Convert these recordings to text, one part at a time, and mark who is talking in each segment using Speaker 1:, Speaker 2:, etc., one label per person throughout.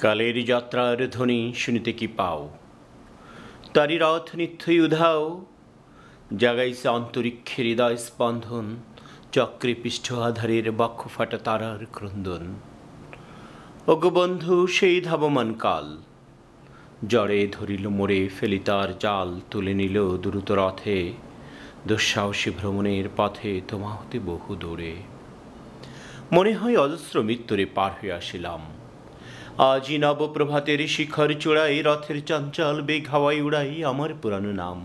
Speaker 1: কালের যাত্রার ধ্বনি শুনিতে কি পাও, তারি রথ নিত্যই উধাও, জাগাইছে অন্তরিক্ষের হৃদয় স্পন্দন, চক্রে পৃষ্ঠ আধারের বক্ষ ফাটা তারার ক্রন্দন। ওগো বন্ধু সেই ধাবমান কাল, জড়ে ধরিল মোড়ে ফেলি তার জাল, তুলে নিল দ্রুত রথে দুঃসাহসী ভ্রমণের পথে তোমা হতে বহু দূরে। মনে হয় অজস্র মৃত্যুরে পার হয়ে আসিলাম, আজি নবপ্রভাতের শিখর চূড়াই রথের চঞ্চল বেগ হাওয়াই উড়াই আমার পুরানো নাম।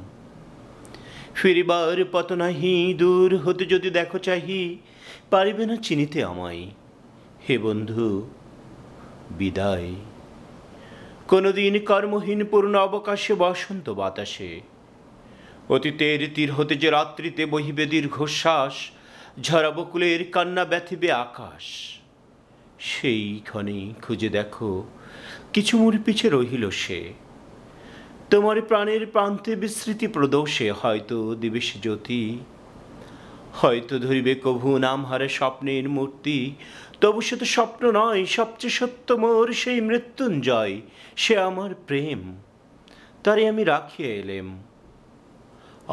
Speaker 1: ফিরিবার পথ নাহি, দূর হতে যদি দেখো চাহি, পারিবে না চিনিতে আমায়। হে বন্ধু বিদায়। কোনদিন কর্মহীন পূর্ণ অবকাশে বসন্ত বাতাসে, অতীতের তীর হতে যে রাত্রিতে বহিবে দীর্ঘশ্বাস, ঝরা বকুলের কান্না ব্যথিবে আকাশ। সেই ক্ষণে খুঁজে দেখো কিছু মোর পিছে রহিল সে, তোমার প্রাণের প্রান্তে বিস্মৃতি প্রদোষে হয়তো দিবে সে জ্যোতি, হয়তো ধরিবে কভু নাম হারে স্বপ্নের মূর্তি। তবু সে তো স্বপ্ন নয়, সবচেয়ে সত্য মোর সেই মৃত্যুঞ্জয়, সে আমার প্রেম, তারে আমি রাখিয়া এলেম।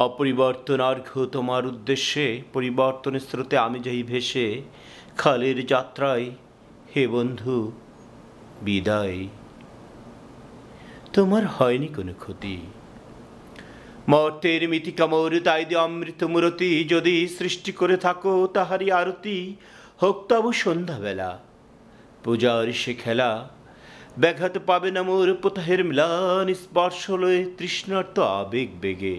Speaker 1: অপরিবর্তন অর্ঘ্য তোমার উদ্দেশ্যে, পরিবর্তনের স্রোতে আমি যাই ভেসে, খালের যাত্রায় হে বন্ধু বিদায়। তোমার হয়নি কোনো ক্ষতি, মর্তের মিতিকা মোর তাই দি অমৃত মূরতি, যদি সৃষ্টি করে থাকো তাহারই আরতি, হোক তব সন্ধ্যাবেলা পূজার সে খেলা। ব্যাঘাত পাবে না মোর পোতাহের ম্লান স্পর্শ লয়ে তৃষ্ণার্ত আবেগ বেগে,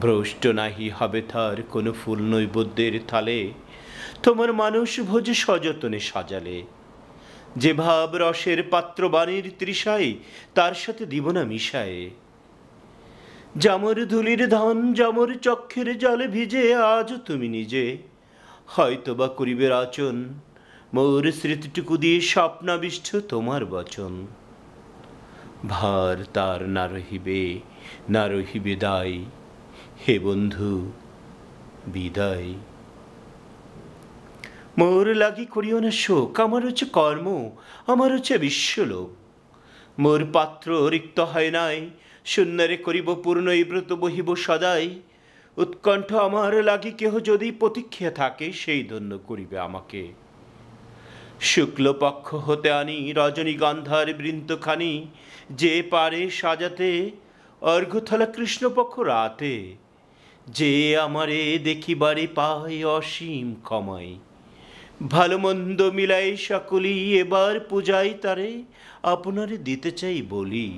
Speaker 1: ভ্রষ্ট নাহি হবে তার কোনো ফুল নৈবেদ্যের থালে, তোমার মানুষ ভোজে সযতনে সাজালে। যে ভাব রসের পাত্র বাণীর তৃষায়, তার সাথে দিব না মিশায়ে। জামর ধুলির ধন জামর চক্ষের জলে ভিজে, আজ তুমি নিজে হয়তো বা করিবে রাচন, মোর স্মৃতিটুকু দিয়ে স্বপ্নাবিষ্ট তোমার বচন। ভার তার না রহিবে না রহিবে দায়, হে বন্ধু বিদায়। মোর লাগি করিও না শোক, আমার হচ্ছে কর্ম, আমার হচ্ছে বিশ্বলোক। মোর পাত্র রিক্ত হয় নাই, শূন্যরে করিব পূর্ণ এই ব্রত বহিব সদাই। উৎকণ্ঠ আমার লাগি কেহ যদি প্রতীক্ষা থাকে, সেই ধন্য করিবে আমাকে। শুক্লপক্ষ হতে আনি রজনীগন্ধার বৃন্তখানি, যে পারে সাজাতে অর্ঘ্যথলা কৃষ্ণপক্ষ রাতে। যে আমারে দেখিবারে পায় অসীম ক্ষমাই, ভালো মন্দ মিলাই সকলি এবার পূজাই তারে আপনারে দিতে চাই বলি।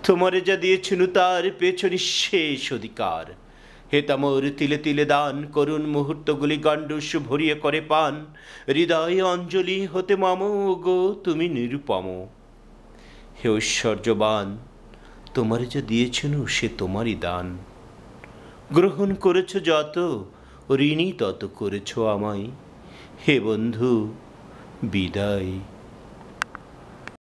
Speaker 1: তোমারে যা দিয়েছিনু তার পেছনে শেষ অধিকার, হে তামর তিলে তিলে দান করুন মুহূর্তগুলি গণ্ডূষ ভরিয়ে করে পান। হৃদয়ে অঞ্জলি হতে মাম গো তুমি নিরুপম, হে ঐশ্বর্যবান তোমারে যা দিয়েছিনু সে তোমারই দান। গ্রহণ করেছ যত ঋণী তত করেছ আমায়, হে বন্ধু বিদায়।